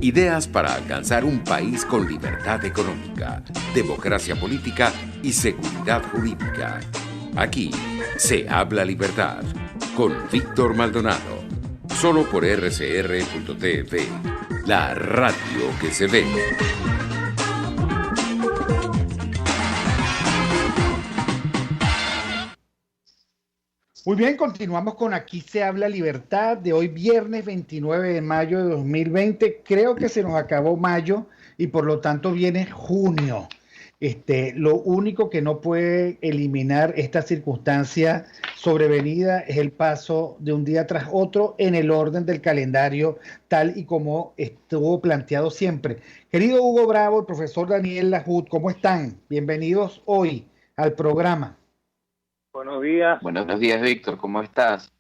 Ideas para alcanzar un país con libertad económica, democracia política y seguridad jurídica. Aquí se habla libertad con Víctor Maldonado. Solo por rcr.tv, la radio que se ve. Muy bien, continuamos con Aquí se habla libertad de hoy viernes 29 de mayo de 2020. Creo que se nos acabó mayo y por lo tanto viene junio. Lo único que no puede eliminar esta circunstancia sobrevenida es el paso de un día tras otro en el orden del calendario, tal y como estuvo planteado siempre. Querido Hugo Bravo, el profesor Daniel Lajud, ¿cómo están? Bienvenidos hoy al programa. Buenos días. Buenos días, Víctor, ¿cómo estás?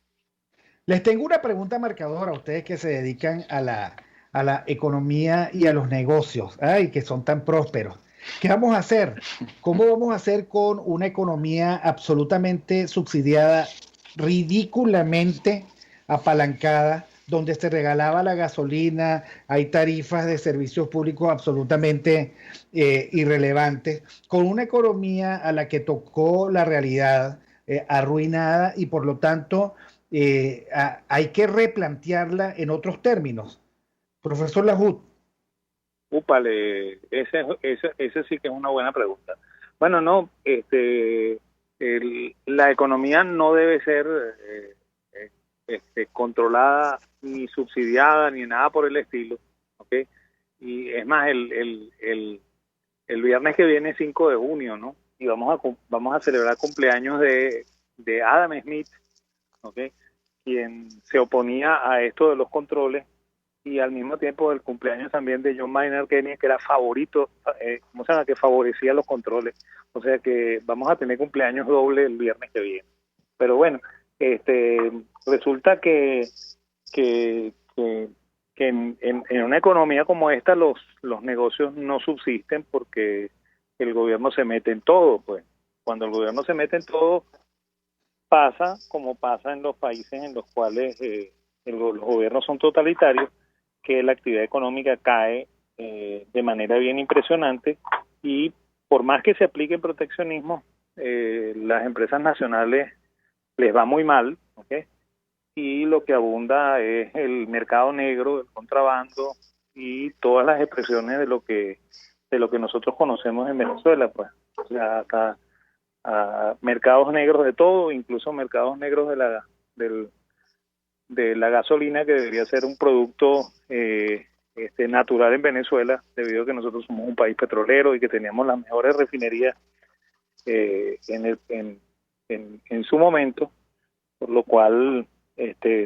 Les tengo una pregunta marcadora a ustedes que se dedican a la economía y a los negocios, y que son tan prósperos. ¿Qué vamos a hacer? ¿Cómo vamos a hacer con una economía absolutamente subsidiada, ridículamente apalancada, donde se regalaba la gasolina, hay tarifas de servicios públicos absolutamente irrelevantes, con una economía a la que tocó la realidad arruinada y por lo tanto hay que replantearla en otros términos? Profesor Lajud. Úpale, ese sí que es una buena pregunta. Bueno, no, la economía no debe ser controlada ni subsidiada ni nada por el estilo, ¿ok? Y es más, el viernes que viene, 5 de junio, ¿no? Y vamos a celebrar cumpleaños de Adam Smith, ¿ok? Quien se oponía a esto de los controles, y al mismo tiempo el cumpleaños también de John Maynard Keynes, que era favorito, ¿cómo se llama?, que favorecía los controles. O sea que vamos a tener cumpleaños doble el viernes que viene. Pero bueno, resulta que en una economía como esta los negocios no subsisten porque el gobierno se mete en todo. Pues cuando el gobierno se mete en todo, pasa como pasa en los países en los cuales los gobiernos son totalitarios, que la actividad económica cae de manera bien impresionante, y por más que se aplique el proteccionismo, las empresas nacionales les va muy mal, ¿okay? Y lo que abunda es el mercado negro, el contrabando y todas las expresiones de lo que nosotros conocemos en Venezuela, pues. O sea, hasta mercados negros de todo, incluso mercados negros de la gasolina, que debería ser un producto natural en Venezuela, debido a que nosotros somos un país petrolero y que teníamos las mejores refinerías en su momento, por lo cual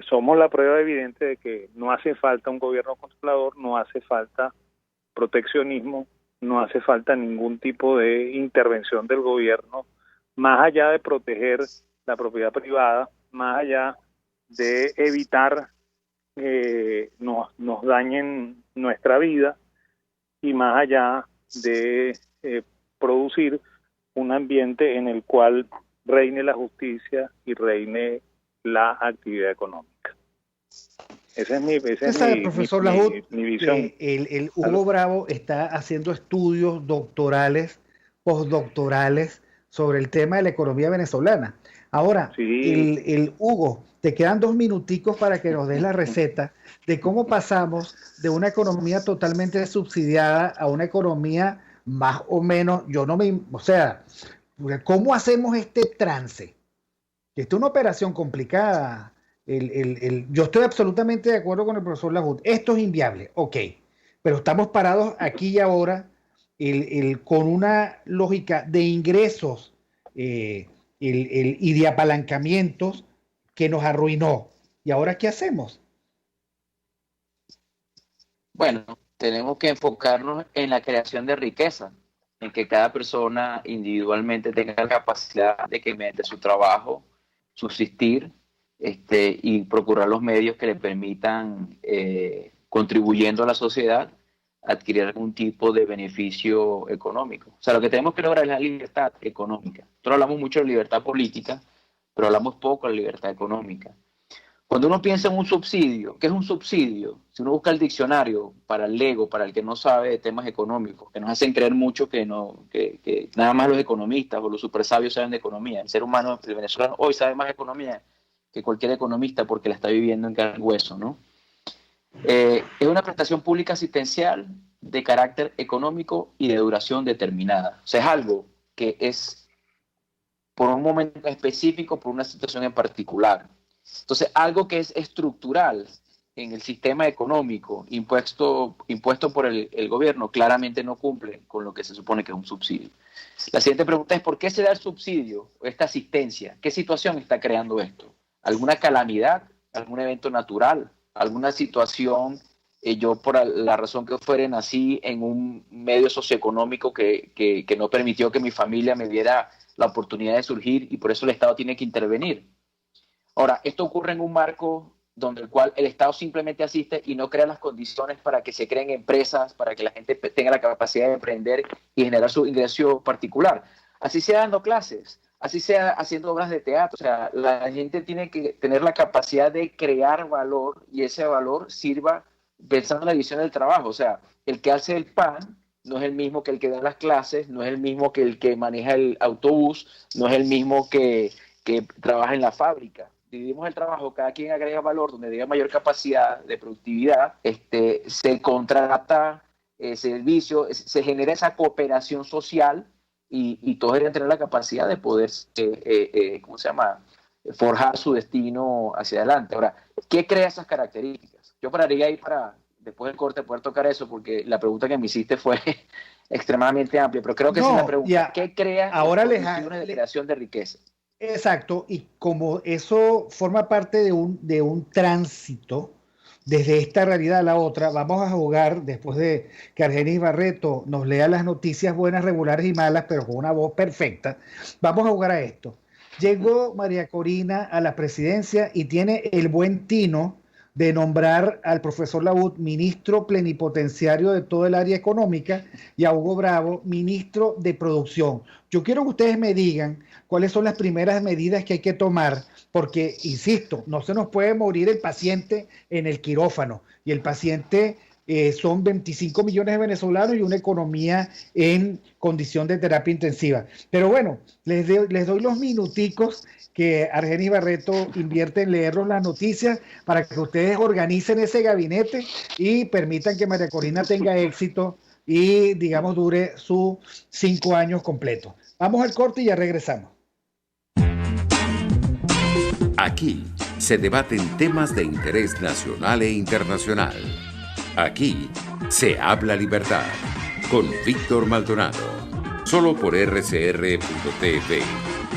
somos la prueba evidente de que no hace falta un gobierno controlador, no hace falta proteccionismo, no hace falta ningún tipo de intervención del gobierno, más allá de proteger la propiedad privada, más allá de evitar que nos dañen nuestra vida, y más allá de producir un ambiente en el cual reine la justicia y reine la actividad económica. Esa es mi profesor Lajud, mi visión. El Hugo Bravo está haciendo estudios doctorales, postdoctorales sobre el tema de la economía venezolana. Ahora, sí. el Hugo, te quedan 2 minuticos para que nos des la receta de cómo pasamos de una economía totalmente subsidiada a una economía más o menos, ¿cómo hacemos este trance? Esta es una operación complicada. Yo estoy absolutamente de acuerdo con el profesor Lajud. Esto es inviable, ok, pero estamos parados aquí y ahora con una lógica de ingresos y de apalancamientos que nos arruinó. ¿Y ahora qué hacemos? Bueno, tenemos que enfocarnos en la creación de riqueza, en que cada persona individualmente tenga la capacidad de que mediante su trabajo subsistir, y procurar los medios que le permitan, contribuyendo a la sociedad, adquirir algún tipo de beneficio económico. O sea, lo que tenemos que lograr es la libertad económica. Nosotros hablamos mucho de libertad política, pero hablamos poco de la libertad económica. Cuando uno piensa en un subsidio, ¿qué es un subsidio? Si uno busca el diccionario para el lego, para el que no sabe de temas económicos, que nos hacen creer mucho que nada más los economistas o los super sabios saben de economía. El ser humano, el venezolano, hoy sabe más de economía que cualquier economista porque la está viviendo en carne y hueso, ¿no? Es una prestación pública asistencial de carácter económico y de duración determinada. O sea, es algo que es por un momento específico, por una situación en particular. Entonces, algo que es estructural en el sistema económico impuesto por el gobierno claramente no cumple con lo que se supone que es un subsidio. La siguiente pregunta es, ¿por qué se da el subsidio, esta asistencia? ¿Qué situación está creando esto? ¿Alguna calamidad? ¿Algún evento natural? ¿Alguna situación? Yo, por la razón que fuere, nací en un medio socioeconómico que no permitió que mi familia me diera la oportunidad de surgir y por eso el Estado tiene que intervenir. Ahora, esto ocurre en un marco donde el cual el Estado simplemente asiste y no crea las condiciones para que se creen empresas, para que la gente tenga la capacidad de emprender y generar su ingreso particular. Así sea dando clases, así sea haciendo obras de teatro. O sea, la gente tiene que tener la capacidad de crear valor y ese valor sirva pensando en la división del trabajo. O sea, el que hace el pan no es el mismo que el que da las clases, no es el mismo que el que maneja el autobús, no es el mismo que trabaja en la fábrica. Dividimos el trabajo, cada quien agrega valor donde tenga mayor capacidad de productividad, se contrata servicio, se genera esa cooperación social y todos deberían tener la capacidad de poder, forjar su destino hacia adelante. Ahora, ¿qué crea esas características? Yo pararía ahí para, después del corte, poder tocar eso, porque la pregunta que me hiciste fue extremadamente amplia, pero creo que esa es la pregunta. Ya, ¿Qué crea ahora las condiciones de creación de riqueza? Exacto, y como eso forma parte de un tránsito desde esta realidad a la otra, vamos a jugar, después de que Argenis Barreto nos lea las noticias buenas, regulares y malas, pero con una voz perfecta, vamos a jugar a esto. Llegó María Corina a la presidencia y tiene el buen tino de nombrar al profesor Laúd ministro plenipotenciario de todo el área económica y a Hugo Bravo ministro de producción. Yo quiero que ustedes me digan cuáles son las primeras medidas que hay que tomar, porque, insisto, no se nos puede morir el paciente en el quirófano, y el paciente son 25 millones de venezolanos y una economía en condición de terapia intensiva. Pero bueno, les doy los minuticos que Argenis Barreto invierte en leernos las noticias para que ustedes organicen ese gabinete y permitan que María Corina tenga éxito y, digamos, dure sus 5 años completos. Vamos al corte y ya regresamos. Aquí se debaten temas de interés nacional e internacional. Aquí se habla libertad con Víctor Maldonado. Solo por RCR.tv,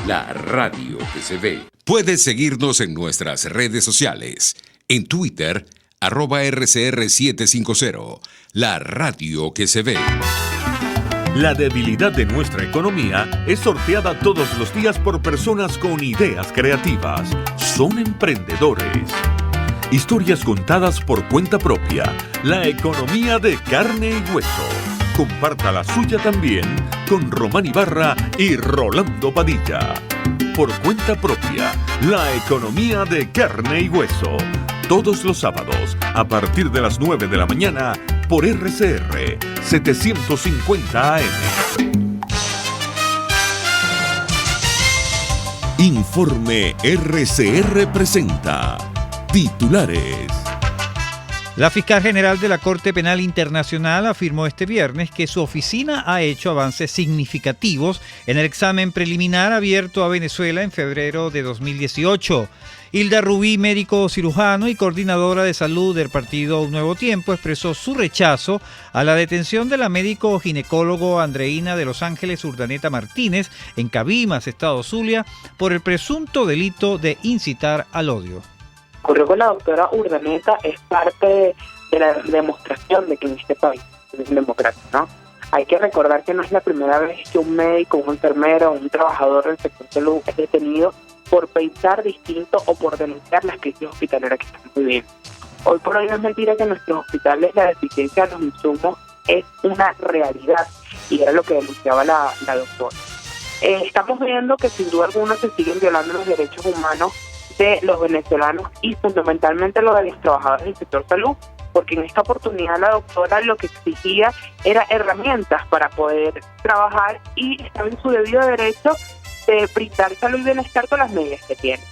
la radio que se ve. Puedes seguirnos en nuestras redes sociales. En Twitter, @RCR750, la radio que se ve. La debilidad de nuestra economía es sorteada todos los días por personas con ideas creativas. Son emprendedores. Historias contadas por cuenta propia. La economía de carne y hueso. Comparta la suya también con Román Ibarra y Rolando Padilla. Por cuenta propia. La economía de carne y hueso. Todos los sábados, a partir de las 9 de la mañana, por RCR 750 AM. Informe RCR presenta titulares. La fiscal general de la Corte Penal Internacional afirmó este viernes que su oficina ha hecho avances significativos en el examen preliminar abierto a Venezuela en febrero de 2018. Hilda Rubí, médico cirujano y coordinadora de salud del partido Nuevo Tiempo, expresó su rechazo a la detención de la médico ginecólogo Andreina de Los Ángeles Urdaneta Martínez en Cabimas, estado Zulia, por el presunto delito de incitar al odio. Ocurrió con la doctora Urdaneta es parte de la demostración de que en este país es democrático, ¿no? Hay que recordar que no es la primera vez que un médico, un enfermero, un trabajador del sector salud es detenido por pensar distinto o por denunciar las crisis hospitaleras que estamos viviendo. Hoy por hoy no es mentira que en nuestros hospitales la deficiencia de los insumos es una realidad, y era lo que denunciaba la doctora. Estamos viendo que sin duda alguna se siguen violando los derechos humanos de los venezolanos y fundamentalmente los de los trabajadores del sector salud, porque en esta oportunidad la doctora lo que exigía era herramientas para poder trabajar y estaba en su debido derecho de brindar salud y bienestar con las medidas que tiene.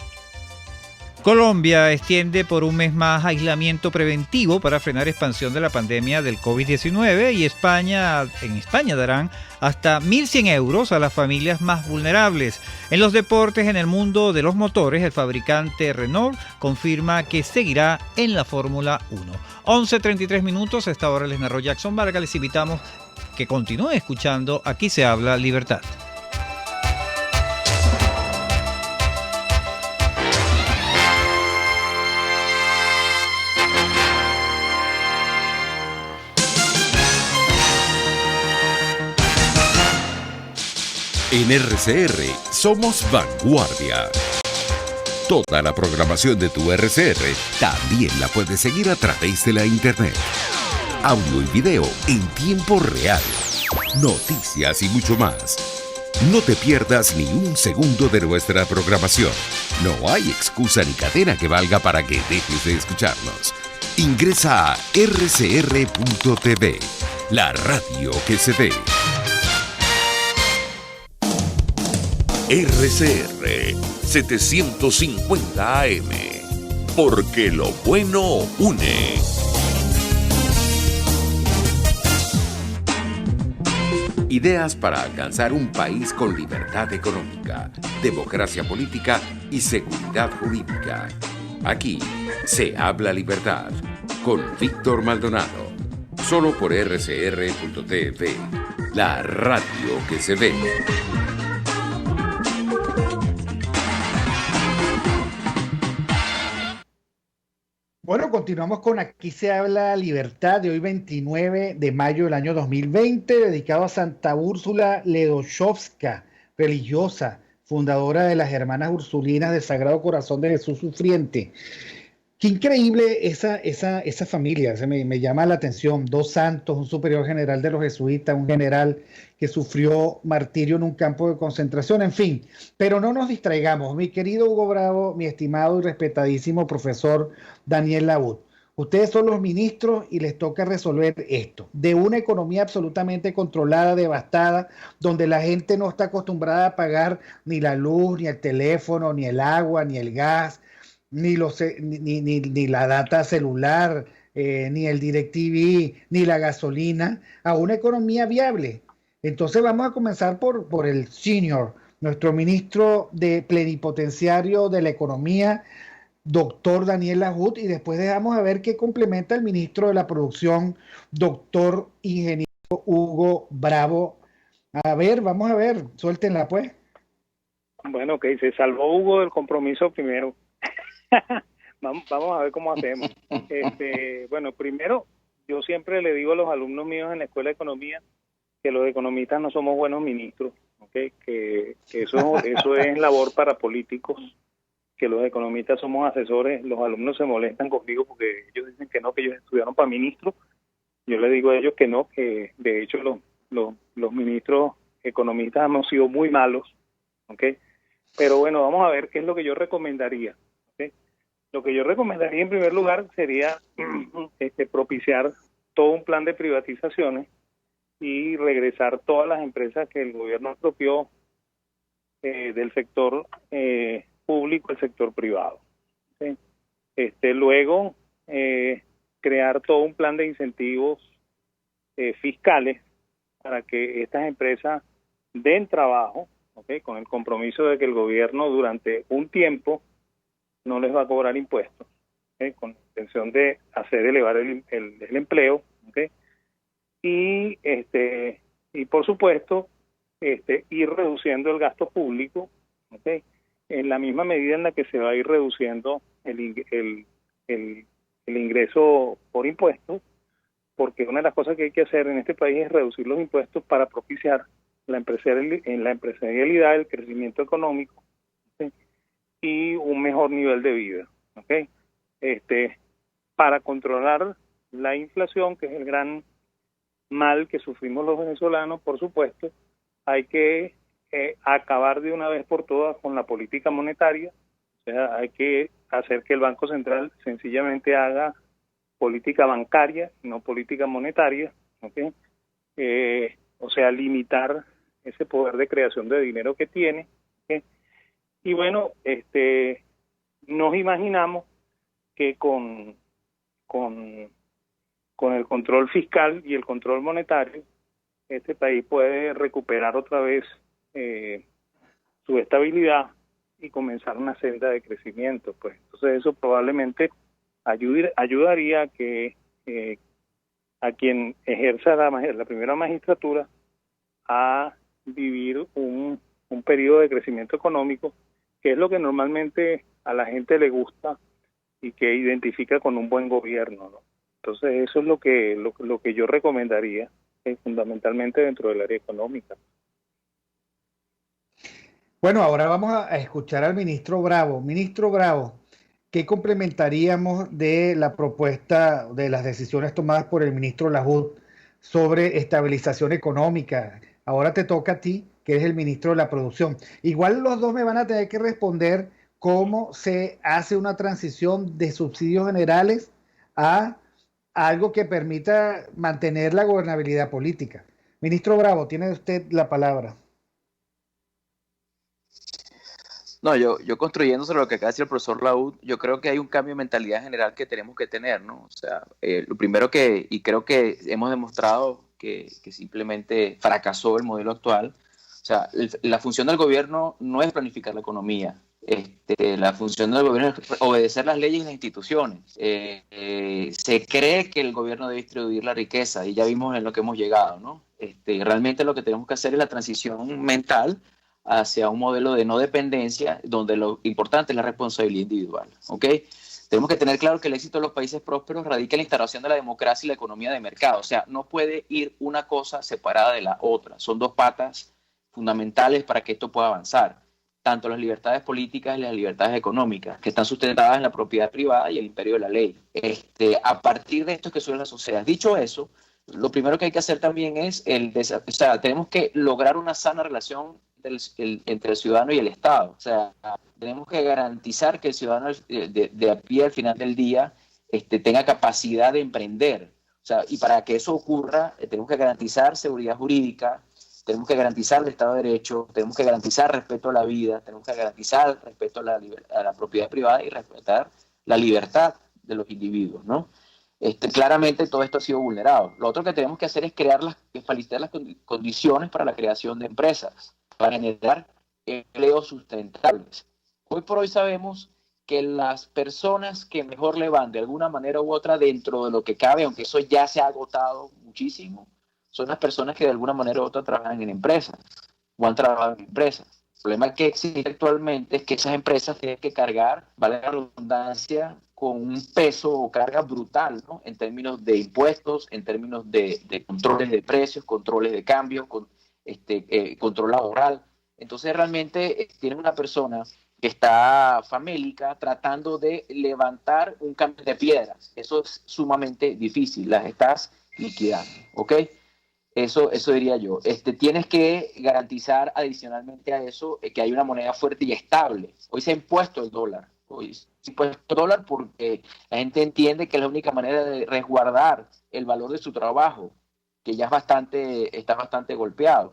Colombia extiende por un mes más aislamiento preventivo para frenar expansión de la pandemia del COVID-19 y en España darán hasta 1.100 euros a las familias más vulnerables. En los deportes, en el mundo de los motores, el fabricante Renault confirma que seguirá en la Fórmula 1. 11:33 minutos, a esta hora les narró Jackson Vargas. Les invitamos que continúen escuchando Aquí se habla libertad. En RCR somos vanguardia. Toda la programación de tu RCR también la puedes seguir a través de la internet. Audio y video en tiempo real. Noticias y mucho más. No te pierdas ni un segundo de nuestra programación. No hay excusa ni cadena que valga para que dejes de escucharnos. Ingresa a rcr.tv, la radio que se ve. RCR 750 AM, porque lo bueno une. Ideas para alcanzar un país con libertad económica, democracia política y seguridad jurídica. Aquí se habla libertad con Víctor Maldonado, solo por rcr.tv, la radio que se ve. Bueno, continuamos con Aquí se habla libertad de hoy 29 de mayo del año 2020, dedicado a Santa Úrsula Ledóchowska, religiosa, fundadora de las Hermanas Ursulinas del Sagrado Corazón de Jesús Sufriente. Qué increíble esa familia, me llama la atención. Dos santos, un superior general de los jesuitas, un general que sufrió martirio en un campo de concentración, en fin. Pero no nos distraigamos. Mi querido Hugo Bravo, mi estimado y respetadísimo profesor Daniel Laud, ustedes son los ministros y les toca resolver esto. De una economía absolutamente controlada, devastada, donde la gente no está acostumbrada a pagar ni la luz, ni el teléfono, ni el agua, ni el gas, ni la data celular, ni el DirecTV, ni la gasolina, a una economía viable. Entonces vamos a comenzar por el senior, nuestro ministro de plenipotenciario de la economía, doctor Daniel Laud, y después dejamos a ver qué complementa el ministro de la producción, doctor ingeniero Hugo Bravo. A ver, vamos a ver, suéltenla pues. Bueno, ok, se salvó Hugo del compromiso primero. Vamos a ver cómo hacemos. Bueno, primero, yo siempre le digo a los alumnos míos en la Escuela de Economía que los economistas no somos buenos ministros, ¿okay? Que eso es labor para políticos, que los economistas somos asesores. Los alumnos se molestan conmigo porque ellos dicen que no, que ellos estudiaron para ministros. Yo les digo a ellos que no, que de hecho los ministros economistas hemos sido muy malos, ¿okay? Pero bueno, vamos a ver qué es lo que yo recomendaría. Lo que yo recomendaría en primer lugar sería propiciar todo un plan de privatizaciones y regresar todas las empresas que el gobierno expropió del sector público al sector privado. ¿Sí? Luego, crear todo un plan de incentivos fiscales para que estas empresas den trabajo, ¿okay? Con el compromiso de que el gobierno durante un tiempo no les va a cobrar impuestos, ¿okay? Con la intención de hacer elevar el empleo, ¿okay? Y por supuesto ir reduciendo el gasto público, ¿okay? En la misma medida en la que se va a ir reduciendo el ingreso por impuestos, porque una de las cosas que hay que hacer en este país es reducir los impuestos para propiciar la empresarialidad, el crecimiento económico, ¿okay? Y un mejor nivel de vida, ¿okay? Para controlar la inflación, que es el gran mal que sufrimos los venezolanos, por supuesto, hay que acabar de una vez por todas con la política monetaria, sea, hay que hacer que el Banco Central sencillamente haga política bancaria, no política monetaria, ¿okay? O sea, limitar ese poder de creación de dinero que tiene, ¿okay? Y bueno, nos imaginamos que con el control fiscal y el control monetario, este país puede recuperar otra vez su estabilidad y comenzar una senda de crecimiento. Pues entonces eso probablemente ayudaría a que a quien ejerza la primera magistratura a vivir un periodo de crecimiento económico, que es lo que normalmente a la gente le gusta y que identifica con un buen gobierno, ¿no? Entonces eso es lo que yo recomendaría, fundamentalmente dentro del área económica. Bueno, ahora vamos a escuchar al ministro Bravo. Ministro Bravo, ¿qué complementaríamos de la propuesta de las decisiones tomadas por el ministro Lahoud sobre estabilización económica? Ahora te toca a ti, que eres el ministro de la producción. Igual los dos me van a tener que responder cómo se hace una transición de subsidios generales a algo que permita mantener la gobernabilidad política. Ministro Bravo, tiene usted la palabra. No, yo construyendo sobre lo que acaba de decir el profesor Lahoud, yo creo que hay un cambio de mentalidad general que tenemos que tener, ¿no? O sea, lo primero y creo que hemos demostrado que simplemente fracasó el modelo actual. O sea, la función del gobierno no es planificar la economía. La función del gobierno es obedecer las leyes y las instituciones. Se cree que el gobierno debe distribuir la riqueza y ya vimos en lo que hemos llegado, ¿no? Realmente lo que tenemos que hacer es la transición mental hacia un modelo de no dependencia, donde lo importante es la responsabilidad individual, ¿ok? Tenemos que tener claro que el éxito de los países prósperos radica en la instauración de la democracia y la economía de mercado. O sea, no puede ir una cosa separada de la otra. Son dos patas fundamentales para que esto pueda avanzar. Tanto las libertades políticas y las libertades económicas, que están sustentadas en la propiedad privada y el imperio de la ley. A partir de esto es que surgen las sociedades. Dicho eso, lo primero que hay que hacer también es tenemos que lograr una sana relación entre el ciudadano y el Estado. O sea, tenemos que garantizar que el ciudadano de a pie al final del día tenga capacidad de emprender. O sea, y para que eso ocurra, tenemos que garantizar seguridad jurídica, tenemos que garantizar el Estado de Derecho, tenemos que garantizar respeto a la vida, tenemos que garantizar el respeto a la propiedad privada y respetar la libertad de los individuos, ¿no? Claramente todo esto ha sido vulnerado. Lo otro que tenemos que hacer es facilitar las condiciones para la creación de empresas, para generar empleos sustentables. Hoy por hoy sabemos que las personas que mejor le van de alguna manera u otra dentro de lo que cabe, aunque eso ya se ha agotado muchísimo, son las personas que de alguna manera u otra trabajan en empresas o han trabajado en empresas. El problema que existe actualmente es que esas empresas tienen que cargar, vale la redundancia, con un peso o carga brutal, ¿no? En términos de impuestos, en términos de controles de precios, controles de cambio, control laboral. Entonces realmente tiene una persona que está famélica tratando de levantar un cambio de piedras. Eso es sumamente difícil, las estás liquidando, ¿ok? Eso diría yo. Tienes que garantizar adicionalmente a eso que hay una moneda fuerte y estable. Hoy se ha impuesto el dólar. Hoy se ha impuesto el dólar porque la gente entiende que es la única manera de resguardar el valor de su trabajo, que ya está bastante golpeado.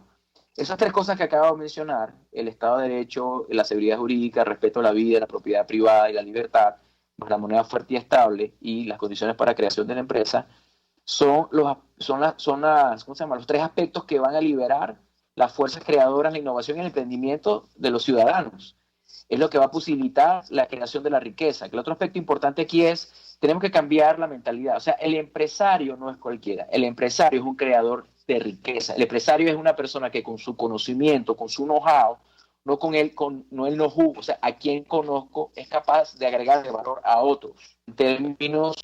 Esas tres cosas que acabo de mencionar, el Estado de Derecho, la seguridad jurídica, el respeto a la vida, la propiedad privada y la libertad, la moneda fuerte y estable y las condiciones para creación de la empresa, son los tres aspectos que van a liberar las fuerzas creadoras, la innovación y el emprendimiento de los ciudadanos. Es lo que va a posibilitar la creación de la riqueza. Que el otro aspecto importante aquí es, tenemos que cambiar la mentalidad. O sea, el empresario no es cualquiera. El empresario es un creador de riqueza. El empresario es una persona que con su conocimiento, con su know-how, no el know-how, o sea, a quien conozco, es capaz de agregarle valor a otros en términos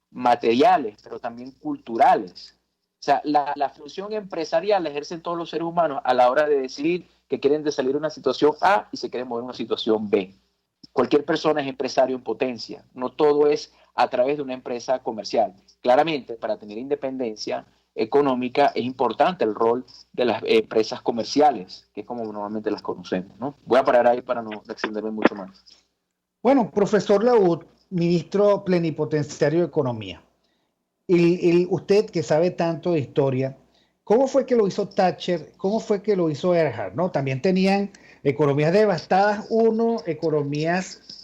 materiales, pero también culturales. O sea, la función empresarial la ejercen todos los seres humanos a la hora de decidir que quieren salir de una situación A y se quieren mover a una situación B. Cualquier persona es empresario en potencia. No todo es a través de una empresa comercial. Claramente, para tener independencia económica es importante el rol de las empresas comerciales, que es como normalmente las conocemos, ¿no? Voy a parar ahí para no extenderme mucho más. Bueno, profesor Laud, ministro plenipotenciario de Economía, usted que sabe tanto de historia, ¿cómo fue que lo hizo Thatcher? ¿Cómo fue que lo hizo Erhard? ¿No? También tenían economías devastadas, economías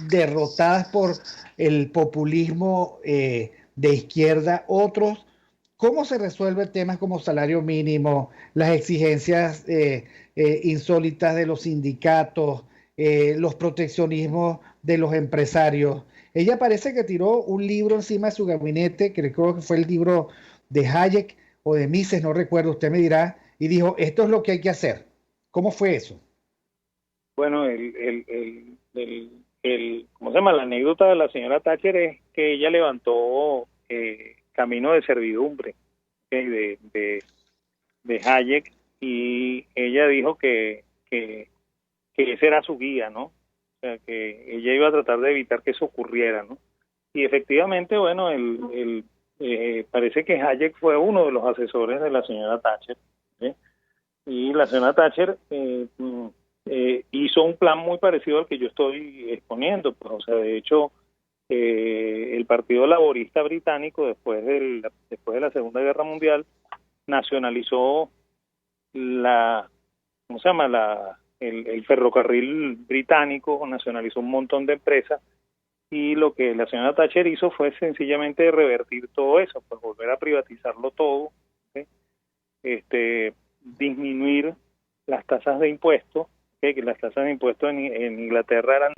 derrotadas por el populismo de izquierda, otros. ¿Cómo se resuelve temas como salario mínimo, las exigencias insólitas de los sindicatos, los proteccionismos de los empresarios? Ella parece que tiró un libro encima de su gabinete, que creo que fue el libro de Hayek o de Mises, no recuerdo, usted me dirá, y dijo, esto es lo que hay que hacer. ¿Cómo fue eso? Bueno, ¿cómo se llama? La anécdota de la señora Thatcher es que ella levantó camino de servidumbre, ¿okay? de Hayek, y ella dijo que ese era su guía, ¿no? O sea, que ella iba a tratar de evitar que eso ocurriera, ¿no? Y efectivamente, bueno, parece que Hayek fue uno de los asesores de la señora Thatcher, ¿sí? Y la señora Thatcher hizo un plan muy parecido al que yo estoy exponiendo, pues, o sea, de hecho, el Partido Laborista Británico, después de la Segunda Guerra Mundial, nacionalizó ¿cómo se llama? El ferrocarril británico, nacionalizó un montón de empresas, y lo que la señora Thatcher hizo fue sencillamente revertir todo eso, pues volver a privatizarlo todo, ¿sí? Disminuir las tasas de impuestos, ¿sí? Que las tasas de impuestos en Inglaterra eran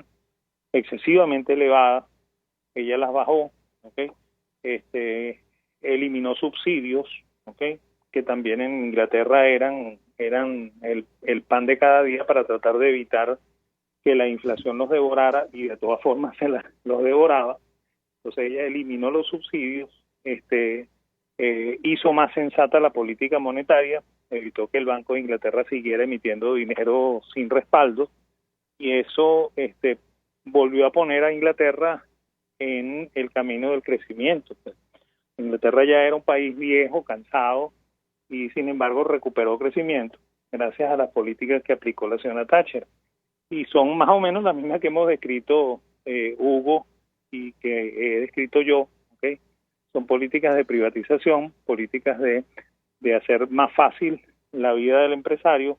excesivamente elevadas, ella las bajó, ¿okay? Eliminó subsidios, ¿okay? Que también en Inglaterra eran el pan de cada día para tratar de evitar que la inflación los devorara, y de todas formas los devoraba. Entonces ella eliminó los subsidios, hizo más sensata la política monetaria, evitó que el Banco de Inglaterra siguiera emitiendo dinero sin respaldo, y eso volvió a poner a Inglaterra en el camino del crecimiento. Pues, Inglaterra ya era un país viejo, cansado, y sin embargo recuperó crecimiento gracias a las políticas que aplicó la señora Thatcher. Y son más o menos las mismas que hemos descrito Hugo y que he descrito yo, ¿okay? Son políticas de privatización, políticas de hacer más fácil la vida del empresario,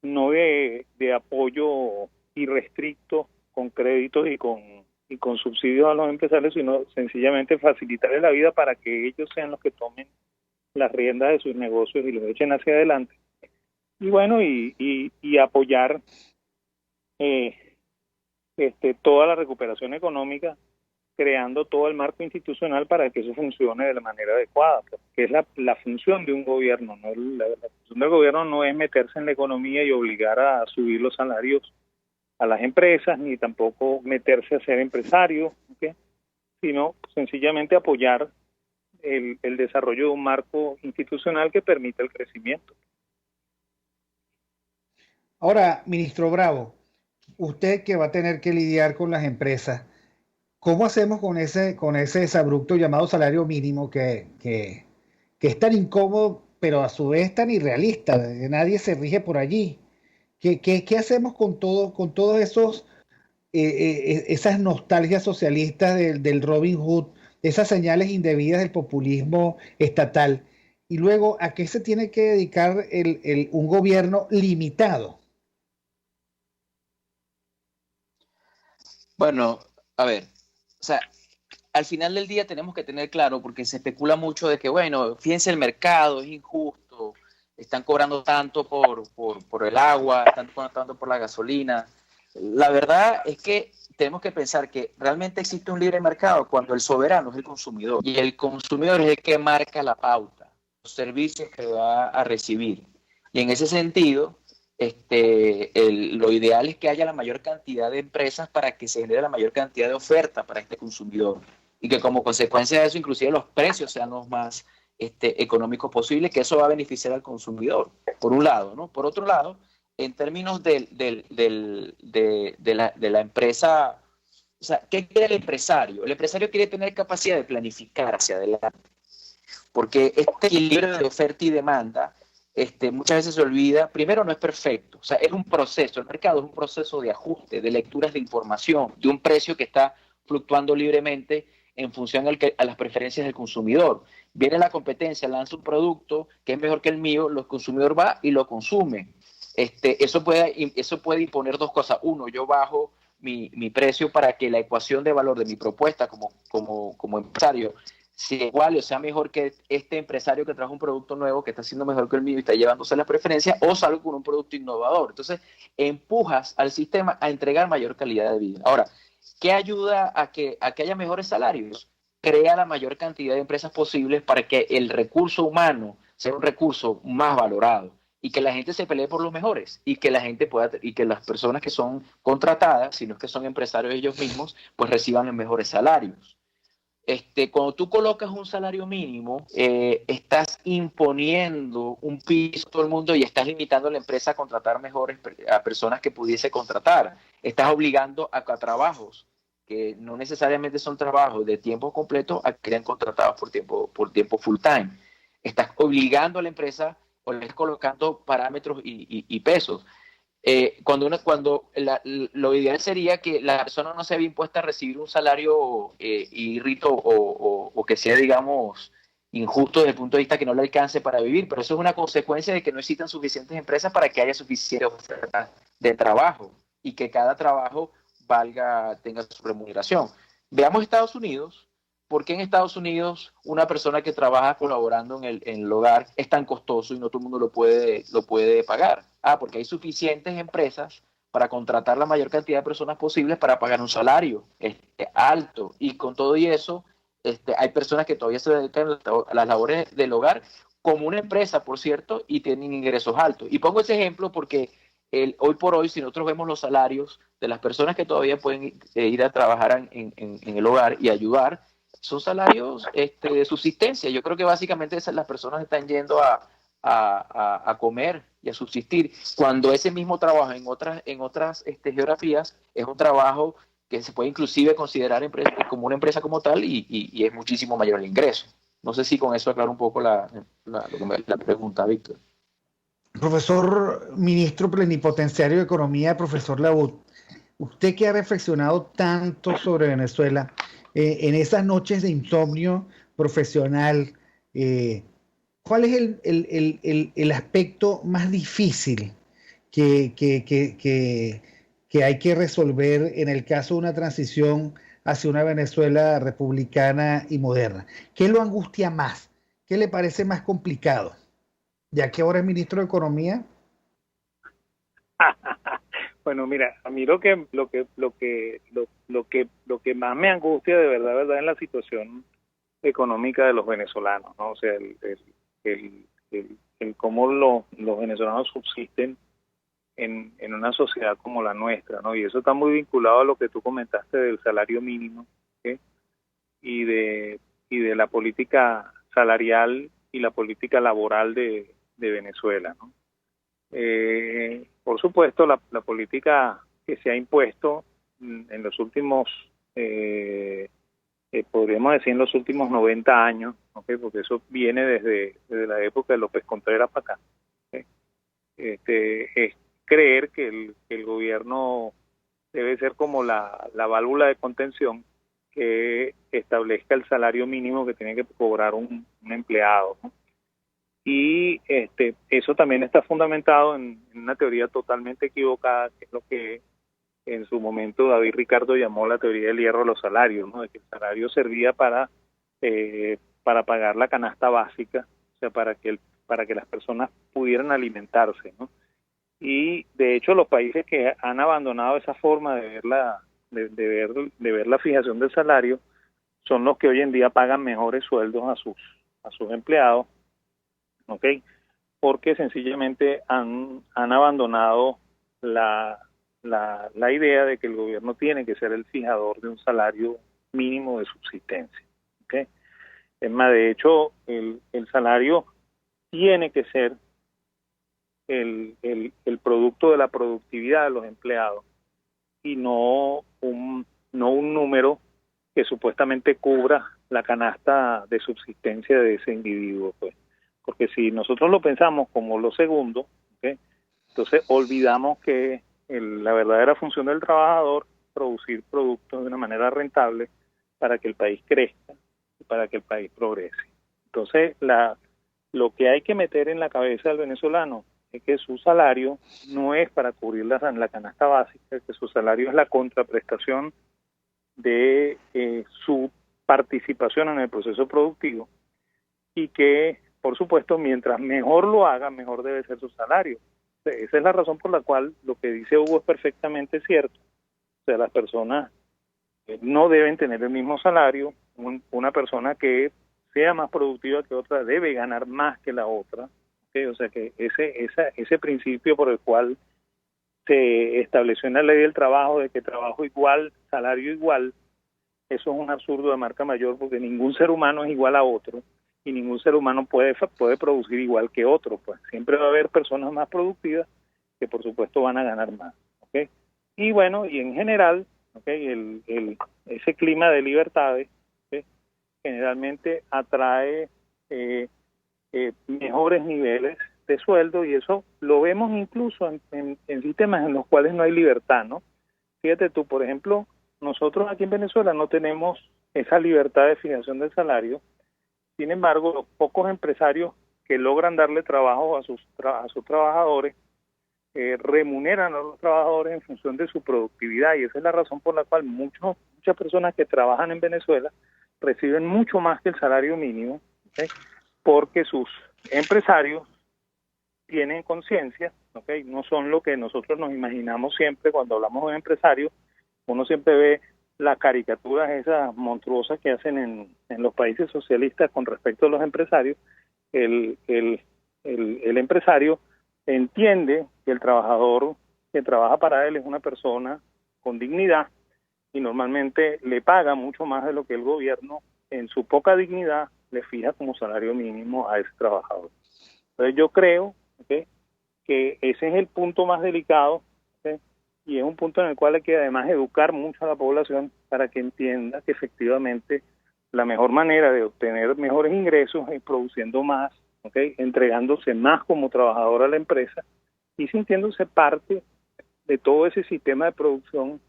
no de apoyo irrestricto con créditos y con subsidios a los empresarios, sino sencillamente facilitarles la vida para que ellos sean los que tomen las riendas de sus negocios y los echen hacia adelante. Y bueno, y apoyar toda la recuperación económica, creando todo el marco institucional para que eso funcione de la manera adecuada, que es la función de un gobierno, ¿no? La función del gobierno no es meterse en la economía y obligar a subir los salarios a las empresas, ni tampoco meterse a ser empresario, ¿okay? Sino sencillamente apoyar el desarrollo de un marco institucional que permita el crecimiento. Ahora, ministro Bravo, usted que va a tener que lidiar con las empresas, ¿cómo hacemos con ese desabrupto llamado salario mínimo que es tan incómodo, pero a su vez tan irrealista? Nadie se rige por allí. ¿Qué hacemos con todos esas nostalgias socialistas del Robin Hood, esas señales indebidas del populismo estatal? Y luego, ¿a qué se tiene que dedicar un gobierno limitado? Bueno, a ver, o sea, al final del día tenemos que tener claro, porque se especula mucho de que, bueno, fíjense, el mercado es injusto, están cobrando tanto por el agua, están cobrando tanto por la gasolina. La verdad es que tenemos que pensar que realmente existe un libre mercado cuando el soberano es el consumidor, y el consumidor es el que marca la pauta, los servicios que va a recibir. Y en ese sentido, lo ideal es que haya la mayor cantidad de empresas para que se genere la mayor cantidad de oferta para este consumidor, y que como consecuencia de eso inclusive los precios sean los más económicos posibles, que eso va a beneficiar al consumidor, por un lado, ¿no? Por otro lado, en términos de la empresa, o sea, ¿qué quiere el empresario? El empresario quiere tener capacidad de planificar hacia adelante, porque este equilibrio de oferta y demanda muchas veces se olvida, primero no es perfecto, o sea, es un proceso, el mercado es un proceso de ajuste, de lecturas de información, de un precio que está fluctuando libremente en función a las preferencias del consumidor. Viene la competencia, lanza un producto que es mejor que el mío, el consumidor va y lo consume. Eso puede imponer dos cosas. Uno, yo bajo mi precio para que la ecuación de valor de mi propuesta como empresario sea igual o sea mejor que este empresario que trajo un producto nuevo que está siendo mejor que el mío y está llevándose la preferencia, o salgo con un producto innovador. Entonces, empujas al sistema a entregar mayor calidad de vida. Ahora, ¿qué ayuda a que haya mejores salarios? Crea la mayor cantidad de empresas posibles para que el recurso humano sea un recurso más valorado y que la gente se pelee por los mejores y que la gente y que las personas que son contratadas, si no es que son empresarios ellos mismos, pues reciban mejores salarios. Cuando tú colocas un salario mínimo, estás imponiendo un piso a todo el mundo y estás limitando a la empresa a contratar a personas que pudiese contratar. Estás obligando a trabajos que no necesariamente son trabajos de tiempo completo a que sean contratados por tiempo full time. Estás obligando a la empresa o le estás colocando parámetros y pesos. Lo ideal sería que la persona no se vea impuesta a recibir un salario irrito o que sea, digamos, injusto desde el punto de vista que no le alcance para vivir, pero eso es una consecuencia de que no existan suficientes empresas para que haya suficiente oferta de trabajo y que cada trabajo tenga su remuneración. Veamos Estados Unidos. ¿Por qué en Estados Unidos una persona que trabaja colaborando en el hogar es tan costoso y no todo el mundo lo puede pagar? Porque hay suficientes empresas para contratar la mayor cantidad de personas posibles para pagar un salario alto. Y con todo y eso, hay personas que todavía se dedican a las labores del hogar como una empresa, por cierto, y tienen ingresos altos. Y pongo ese ejemplo porque hoy por hoy, si nosotros vemos los salarios de las personas que todavía pueden ir a trabajar en el hogar y ayudar, son salarios de subsistencia. Yo creo que básicamente las personas están yendo a comer y a subsistir, cuando ese mismo trabajo en otras geografías es un trabajo que se puede inclusive considerar como una empresa como tal y es muchísimo mayor el ingreso. No sé si con eso aclaro un poco la pregunta, Víctor. Profesor Ministro Plenipotenciario de Economía, profesor Labut, usted que ha reflexionado tanto sobre Venezuela, en esas noches de insomnio profesional, ¿cuál es el aspecto más difícil que hay que resolver en el caso de una transición hacia una Venezuela republicana y moderna? ¿Qué lo angustia más? ¿Qué le parece más complicado? ¿Ya que ahora es ministro de Economía? Bueno, mira, a mí lo que más me angustia de verdad es la situación económica de los venezolanos, ¿no? O sea, el cómo los venezolanos subsisten en una sociedad como la nuestra, ¿no? Y eso está muy vinculado a lo que tú comentaste del salario mínimo, ¿sí? y de la política salarial y la política laboral de Venezuela, ¿no? Por supuesto, la política que se ha impuesto en los últimos, podríamos decir en los últimos 90 años, ¿okay? Porque eso viene desde la época de López Contreras para acá, ¿okay? Es creer que el gobierno debe ser como la válvula de contención que establezca el salario mínimo que tiene que cobrar un empleado, ¿no? Y eso también está fundamentado en una teoría totalmente equivocada, que es lo que en su momento David Ricardo llamó la teoría del hierro de los salarios, ¿no? De que el salario servía para pagar la canasta básica, o sea, para que las personas pudieran alimentarse, ¿no? Y de hecho los países que han abandonado esa forma de ver la fijación del salario son los que hoy en día pagan mejores sueldos a sus empleados, ¿ok? Porque sencillamente han abandonado la idea de que el gobierno tiene que ser el fijador de un salario mínimo de subsistencia, ¿ok? Es más, de hecho, el salario tiene que ser el producto de la productividad de los empleados y no un número que supuestamente cubra la canasta de subsistencia de ese individuo, pues. porque si nosotros lo pensamos como lo segundo, ¿okay? Entonces olvidamos que la verdadera función del trabajador es producir productos de una manera rentable para que el país crezca y para que el país progrese. Entonces, lo que hay que meter en la cabeza del venezolano es que su salario no es para cubrir la canasta básica, que su salario es la contraprestación de su participación en el proceso productivo, y que, por supuesto, mientras mejor lo haga, mejor debe ser su salario. Esa es la razón por la cual lo que dice Hugo es perfectamente cierto. O sea, las personas no deben tener el mismo salario. Una persona que sea más productiva que otra debe ganar más que la otra. ¿Okay? O sea que ese principio por el cual se estableció en la ley del trabajo de que trabajo igual, salario igual, eso es un absurdo de marca mayor, porque ningún ser humano es igual a otro y ningún ser humano puede producir igual que otro. Pues siempre va a haber personas más productivas que por supuesto van a ganar más. ¿Okay? Y bueno, y en general, ¿okay? Ese clima de libertades, ¿okay? Generalmente atrae mejores niveles de sueldo, y eso lo vemos incluso en sistemas en los cuales no hay libertad, ¿no? Fíjate tú, por ejemplo, nosotros aquí en Venezuela no tenemos esa libertad de fijación del salario. Sin embargo, los pocos empresarios que logran darle trabajo a sus trabajadores remuneran a los trabajadores en función de su productividad, y esa es la razón por la cual muchas personas que trabajan en Venezuela reciben mucho más que el salario mínimo, ¿okay? Porque sus empresarios tienen conciencia, ¿okay? No son lo que nosotros nos imaginamos siempre cuando hablamos de un empresario. Uno siempre ve las caricaturas esas monstruosas que hacen en los países socialistas con respecto a los empresarios. El empresario entiende que el trabajador que trabaja para él es una persona con dignidad, y normalmente le paga mucho más de lo que el gobierno, en su poca dignidad, le fija como salario mínimo a ese trabajador. Entonces yo creo, ¿okay?, que ese es el punto más delicado, ¿okay?, y es un punto en el cual hay que además educar mucho a la población para que entienda que efectivamente la mejor manera de obtener mejores ingresos es produciendo más, ¿okay?, entregándose más como trabajador a la empresa y sintiéndose parte de todo ese sistema de producción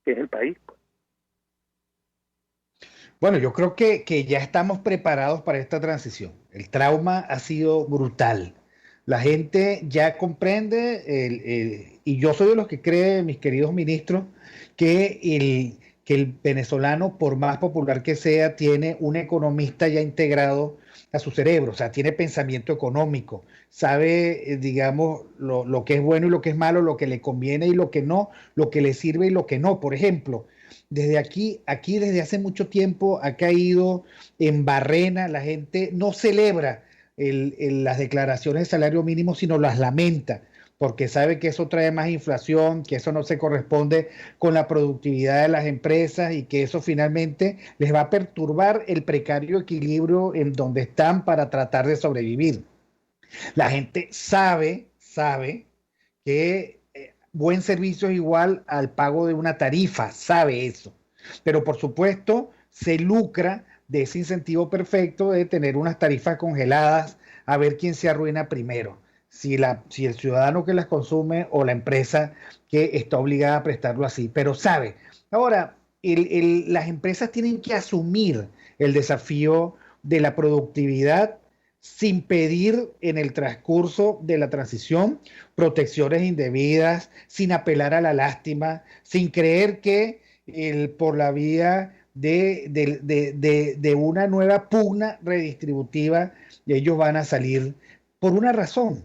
que es el país. Bueno, yo creo que ya estamos preparados para esta transición. El trauma ha sido brutal. La gente ya comprende, y yo soy de los que cree, mis queridos ministros, que el venezolano, por más popular que sea, tiene un economista ya integrado a su cerebro, o sea, tiene pensamiento económico, sabe, digamos, lo que es bueno y lo que es malo, lo que le conviene y lo que no, lo que le sirve y lo que no. Por ejemplo, aquí desde hace mucho tiempo ha caído en barrena, la gente no celebra las declaraciones de salario mínimo, sino las lamenta, porque sabe que eso trae más inflación, que eso no se corresponde con la productividad de las empresas y que eso finalmente les va a perturbar el precario equilibrio en donde están para tratar de sobrevivir. La gente sabe que buen servicio es igual al pago de una tarifa, sabe eso, pero por supuesto se lucra de ese incentivo perfecto de tener unas tarifas congeladas a ver quién se arruina primero, si el ciudadano que las consume o la empresa que está obligada a prestarlo así, pero sabe. Ahora, las empresas tienen que asumir el desafío de la productividad sin pedir en el transcurso de la transición protecciones indebidas, sin apelar a la lástima, sin creer que por la vía de una nueva pugna redistributiva ellos van a salir, por una razón,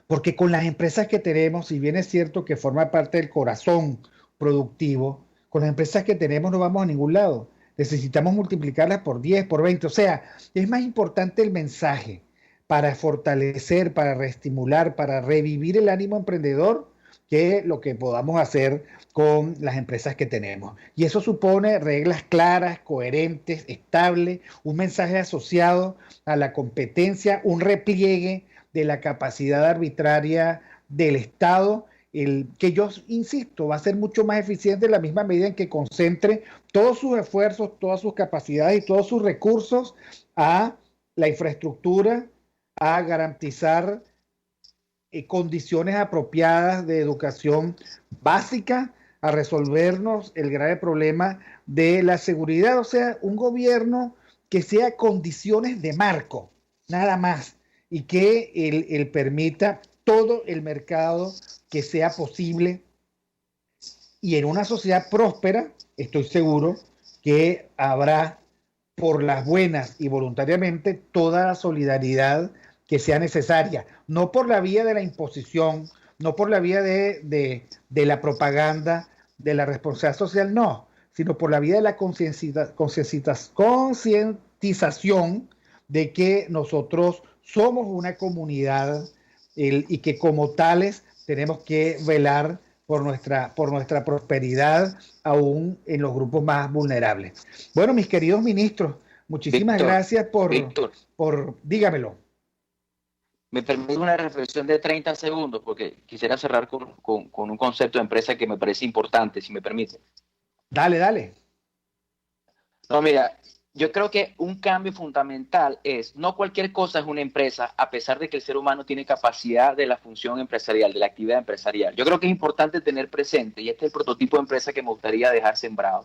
porque con las empresas que tenemos, si bien es cierto que forma parte del corazón productivo, con las empresas que tenemos no vamos a ningún lado. Necesitamos multiplicarlas por 10, por 20. O sea, es más importante el mensaje para fortalecer, para reestimular, para revivir el ánimo emprendedor, que lo que podamos hacer con las empresas que tenemos. Y eso supone reglas claras, coherentes, estables, un mensaje asociado a la competencia, un repliegue de la capacidad arbitraria del Estado, que yo insisto, va a ser mucho más eficiente en la misma medida en que concentre todos sus esfuerzos, todas sus capacidades y todos sus recursos a la infraestructura, a garantizar condiciones apropiadas de educación básica, a resolvernos el grave problema de la seguridad. O sea, un gobierno que sea condiciones de marco, nada más, y que él permita todo el mercado que sea posible. Y en una sociedad próspera, estoy seguro que habrá, por las buenas y voluntariamente, toda la solidaridad que sea necesaria, no por la vía de la imposición, no por la vía de la propaganda, de la responsabilidad social, no, sino por la vía de la concientización de que nosotros somos una comunidad y que como tales tenemos que velar por nuestra prosperidad, aún en los grupos más vulnerables. Bueno, mis queridos ministros, muchísimas gracias por dígamelo. Me permite una reflexión de 30 segundos, porque quisiera cerrar con un concepto de empresa que me parece importante, si me permite. Dale. No, mira, yo creo que un cambio fundamental es, no cualquier cosa es una empresa, a pesar de que el ser humano tiene capacidad de la función empresarial, de la actividad empresarial. Yo creo que es importante tener presente, y este es el prototipo de empresa que me gustaría dejar sembrado.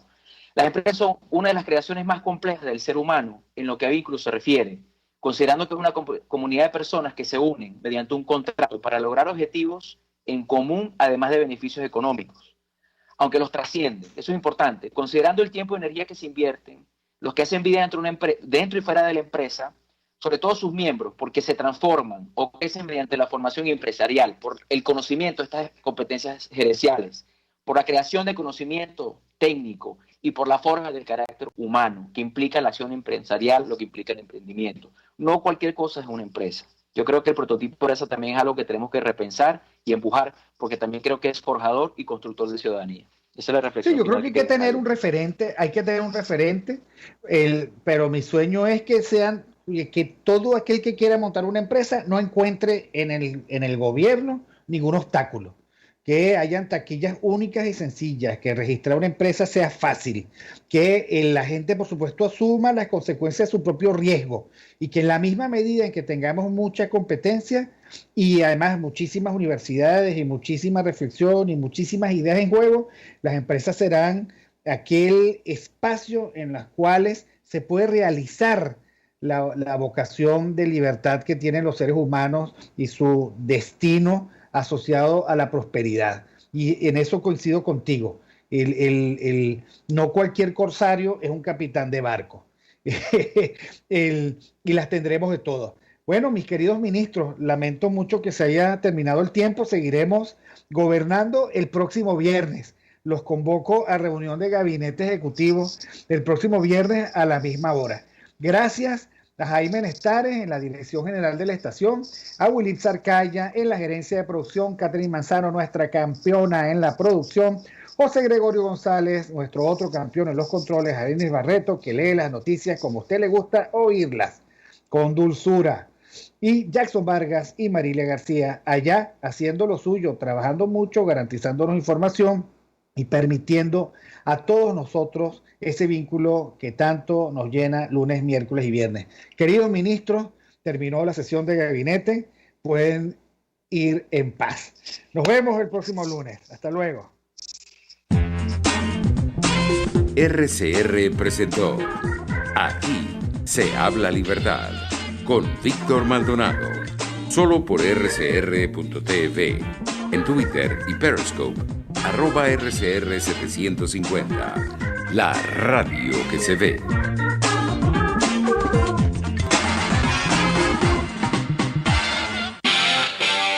Las empresas son una de las creaciones más complejas del ser humano, en lo que a vínculos se refiere, considerando que es una comunidad de personas que se unen mediante un contrato para lograr objetivos en común, además de beneficios económicos, aunque los trascienden. Eso es importante. Considerando el tiempo y energía que se invierten, los que hacen vida dentro y fuera de la empresa, sobre todo sus miembros, porque se transforman o crecen mediante la formación empresarial, por el conocimiento de estas competencias gerenciales, por la creación de conocimiento técnico y por la forma del carácter humano, que implica la acción empresarial, lo que implica el emprendimiento. No cualquier cosa es una empresa. Yo creo que el prototipo de esa también es algo que tenemos que repensar y empujar, porque también creo que es forjador y constructor de ciudadanía. Esa es la reflexión. Sí, yo creo que hay que tener un referente, pero mi sueño es que todo aquel que quiera montar una empresa no encuentre en el gobierno ningún obstáculo, que hayan taquillas únicas y sencillas, que registrar una empresa sea fácil, que la gente, por supuesto, asuma las consecuencias de su propio riesgo y que en la misma medida en que tengamos mucha competencia y además muchísimas universidades y muchísima reflexión y muchísimas ideas en juego, las empresas serán aquel espacio en los cuales se puede realizar la vocación de libertad que tienen los seres humanos y su destino asociado a la prosperidad. Y en eso coincido contigo. No cualquier corsario es un capitán de barco. Y las tendremos de todas. Bueno, mis queridos ministros, lamento mucho que se haya terminado el tiempo. Seguiremos gobernando el próximo viernes. Los convoco a reunión de gabinete ejecutivo el próximo viernes a la misma hora. Gracias a Jaime Nestares en la dirección general de la estación, a Willy Zarcaya en la gerencia de producción, Catherine Manzano, nuestra campeona en la producción, José Gregorio González, nuestro otro campeón en los controles, a Denis Barreto, que lee las noticias como a usted le gusta oírlas, con dulzura, y Jackson Vargas y Marilia García allá haciendo lo suyo, trabajando mucho, garantizándonos información y permitiendo a todos nosotros ese vínculo que tanto nos llena lunes, miércoles y viernes. Queridos ministros, terminó la sesión de gabinete, pueden ir en paz. Nos vemos el próximo lunes. Hasta luego. RCR presentó Aquí se habla libertad con Víctor Maldonado, solo por rcr.tv, en Twitter y Periscope, @RCR750, la radio que se ve.